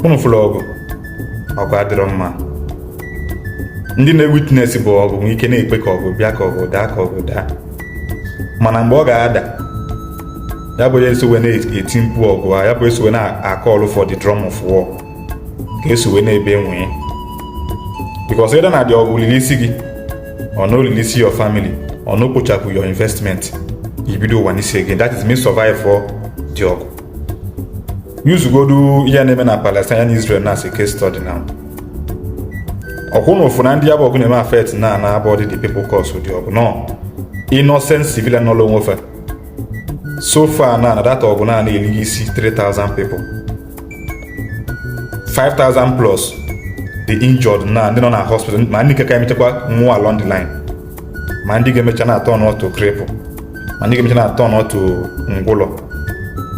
ọkpụnụ fụlụ ọgụ adịrọ mma. Ndị na-witness bụ ọgụ nwee ike na-ekpe ka ọgụ bịa ka ọgụ daa mana mgbe ọ ga-ada ya bụ onye nsowe na-eti mkpu ọgụ ya bụ esowe na-akọlụ for the drum of war ka esowe na-ebe nwee because either na dị ọgụ lilisi gị or no lilisi your family or no kpochapụ your investment ibido ụwa n'isi again. That is me survive for the ọgụ. Yuzugodu ihe na-eme na Palestine na Isreal na as a case study now. Ọkwụ na ofu na ndị abụ ọgụ na-eme affect na abọdị the people cause ụdị ọgụ no innocent civilian n'ụlọ onwefe. So far na that ọgụ na-elighị isi 3,000 people, 5,000 plus the injured na ndị nọ na hospital ma ndị keka emechakwa nwụọ along the line ma ndị ga-emecha na-atọ n'ọtụ cripple ma ndị ga-emecha na-atọ n'ọtụ ngwụlọ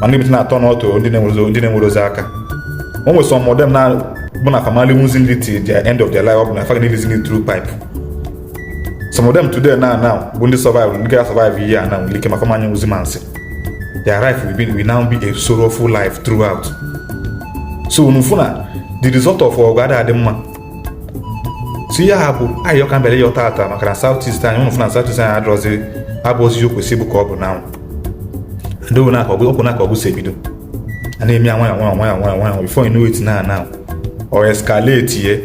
ma ndị ga-emecha na-atọ n'ọtụ ndị na-enwere ozi aka. O nwere some of them na bụ na family losing it till the end of their life, ọ bụ na family losing it through pipe. Some of them today now bụ ndị survive, ndị ga-survive ihe a na nwere ike maka manya ozi mansi. Their life will now be a sorrowful life throughout. So unufuna the result of ọgụ adị mma. So ihe ha bụ ayọ ka mbele ya tata maka na South East anyị unufuna South East anyị adọzi abụzi okwesị bụ ka ọ bụ now. Ndị ọ na ka ọ bụ sebido. A na-eme ya nwayọ before you know it now or escalate ye.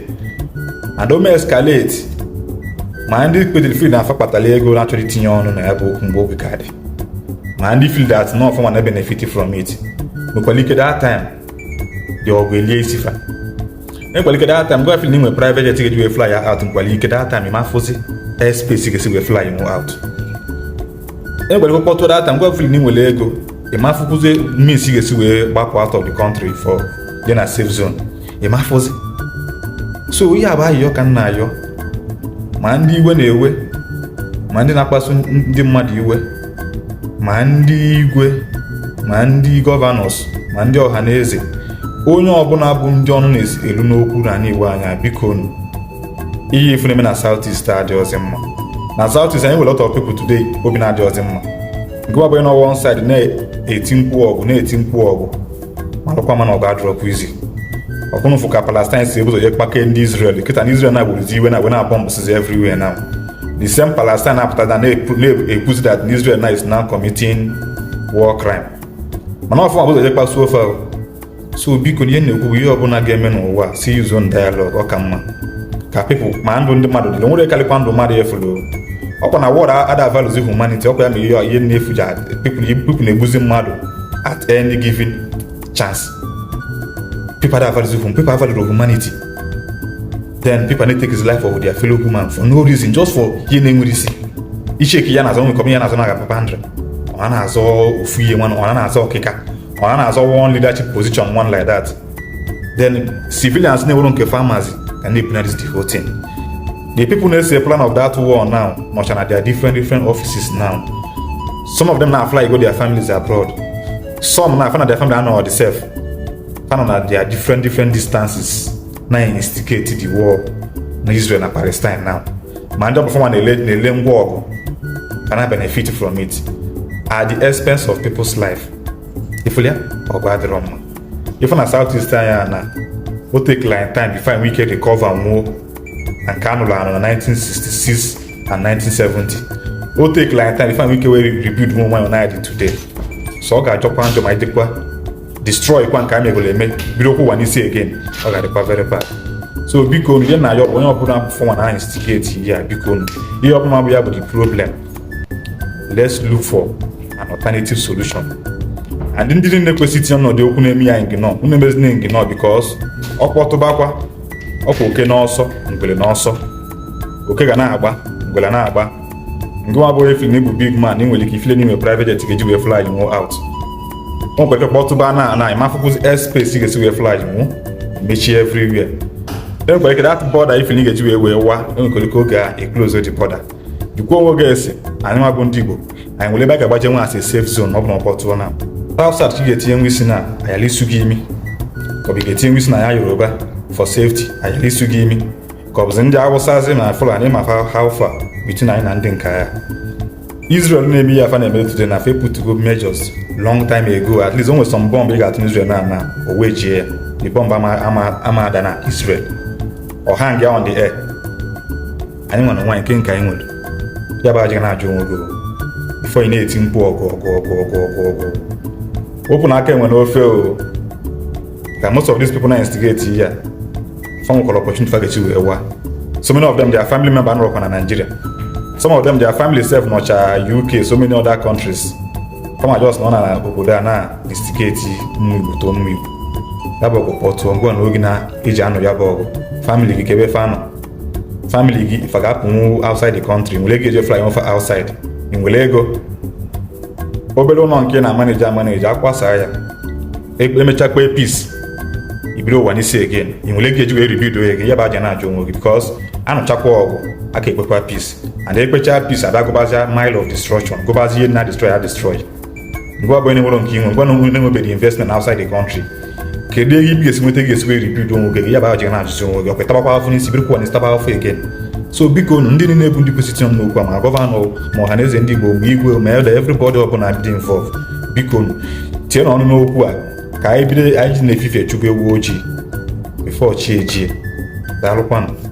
And o me escalate ma ndị kpediri field na afa kpatala ego na-achọrọ itinye ọnụ na ya bụ okwu mgbe oge ka dị. Ma ndị feel that no form na benefit from it. Nwekwara ike that time the ọgụ elie isifa. Nwekwara ike that time go feel n'inwe private jet ga-eji wee fly out. Nwekwara ike that time ma fụzi airspace ga-esi wee fly you out. Nwekwara ike kpọtụ that time go feel n'inwele ego ma fụkwuzi means ga-esi wee gbapụ out of the country for dị na safe zone. Ma fụzi so ihe abụ ayọ ka nna ayọ ma ndị iwe na-ewe ma ndị na-akpasu ndị mmadụ iwe ma ndị igwe ma ndị gọvanọs ma ndị ọhaneze onye ọbụla bụ ndị ọnụ na-elu n'okwu na anyị iwe anya biko nu ihe ifu na-eme na South East adịghịzi mma. Na South East anyị nwere lot of people today obi na-adịghịzi mma nke ọ bụ na one side na-eti mkpu ọgụ malụkwa mana ọ ga-adrọpụ izi ọkụnụfụ ka Palestine si ebuzo je kpake ndị Israel kịta na Israel na-agbụrụzi iwe na bombs everywhere now. The same Palestine na-apụta na-ekwuzi that Israel now is now committing war crime mana ọfụma bụzo je kpasuo ofe. So biko ihe na-ekwu ihe ọbụla ga-eme n'ụwa si use on dialogue ọka mma ka people ma ndụ ndị mmadụ dị nwere karịkwa ndụ mmadụ efulu ọkwa na world ada values humanity ọkwa ya ma ihe na-efu ja people na-egbuzi mmadụ at any given chance. People that value humanity. Then people need to take his life of their fellow human for no reason, just for ye na-enwere isi. Icheki ya na-azọ nwekom ya na-azọ na Papa Andre. Ọ na-azọ ofu ihe nwanne, ọ na-azọ ọkịka. Ọ na-azọ one leadership position one like that. Then civilians na-ewuru nke farmers can they penalize the whole thing. The people na-ese a plan of that war now, much na their different offices now. Some of them na fly go their families abroad. Some na find their family know themselves. Find na their different distances na instigate the war na Israel na Palestine now. Ma ndị ọbụla na-ele ngwa ọgụ can benefit from it at the expense of people's life. Ifulia ọgụ adịrọ mma. Ifu na South East anya na o take line time before we can recover more and Kanu na 1966 and 1970. O take line time before we can rebuild more United today. So ọ ga-ajọkwa ndụ ma idekwa destroy kwa nke anyị egole eme birokwu one isi again ọ ga-adịkwa very bad. So biko ihe na ayọ onye ọbụla fọnwa na instigate ya biko ihe ọbụla bụ ya bụ the problem. Let's look for an alternative solution. And ndị na-ekwesị itinye ọnọdụ okwu na-eme ya ngino unu emezina ngino because ọkpọtụbakwa ọkwa oke n'ọsọ ngwele n'ọsọ oke ga na-agba ngwele na-agba ngwa bụ efi na-ebu big man nwere ike ifile n'ime private jet ga-eji wee fly you out. Ọ kwekwe kpọtụba na ịmafụkwụzi airspace ga-esi wee fly you mechie everywhere. Enwere ike that border ifili ga-eji wee wa enwere ike oge a close the border. Jikwa onwe ga-esi anyị nwa bụ ndị Igbo anyị nwere ebe a ga-agbaje nwa as a safe zone ọ bụ na ọkpọtụọ na outside ka ị ga-etinye nwa isi na ayala isu gị imi ka ọ bụ ga-etinye nwa isi na ya Yoruba for safety ayala isu gị imi ka ọ bụzi ndị Awụsazi na Fulani ma how far between anyị na ndị nke ya. Israel na-eme ya afa na-eme today na fe put go measures long time ago. At least almost some bomb ị ga-atụ n'Israel na o wee jie ya. The bomb ama ada na Israel or hang ya on the air. Anyị nwere nwaanyị nke anyị nwere. Ya bụ ajị na-ajụ onwe gị before ị na-eti mkpu ọgụ. Open aka enwe n'ofe o. That most of these people na instigate here. Some call opportunity for get you ewa. So many of them their family member and work in Nigeria. Some of them their family self not UK, so many other countries. Come on, just na obodo na instigate mmibu to mmibu. Ya bụ ọkpọtụ ngwa n'oge na eji anọ ya bụ family gị kebe fanụ. Family gị if aga pụnwu outside the country, nwere ego eje fly over outside. Nwere ego obere ụlọ nke na manager akwasa ya. Emechakwa peace. Ibido ụwa n'isi again. Nwere ego eji wee rebuild again. Ya bụ aja na-ajụ onwe gị because anụchakwa ọgụ aka ekpekwa peace. And ekpecha peace adagụbazia mile of destruction. Gụbazi ihe na destroy. Ngwa bụ enwere nke inwe, ngwa na-enwebeghị investment outside the country. Kedu ego ibi esi nweta ga-esi wee rebuild onwe gị, ya bụ aja na-ajụzi onwe gị. Ọkwetabakwa afọ n'isi birikwa n'istaba afọ again. So biko ndị niile bụ ndị kwesịrị m n'okwu ma gọvanọ ma ọhaneze ndị Igbo ma igwe ma ede everybody ọbụla dị involved. Biko tie n'ọnụ n'okwu a ka anyị bido anyị ji na-efife chụbụ ewu ojii before chi ejie. Daalụkwanụ.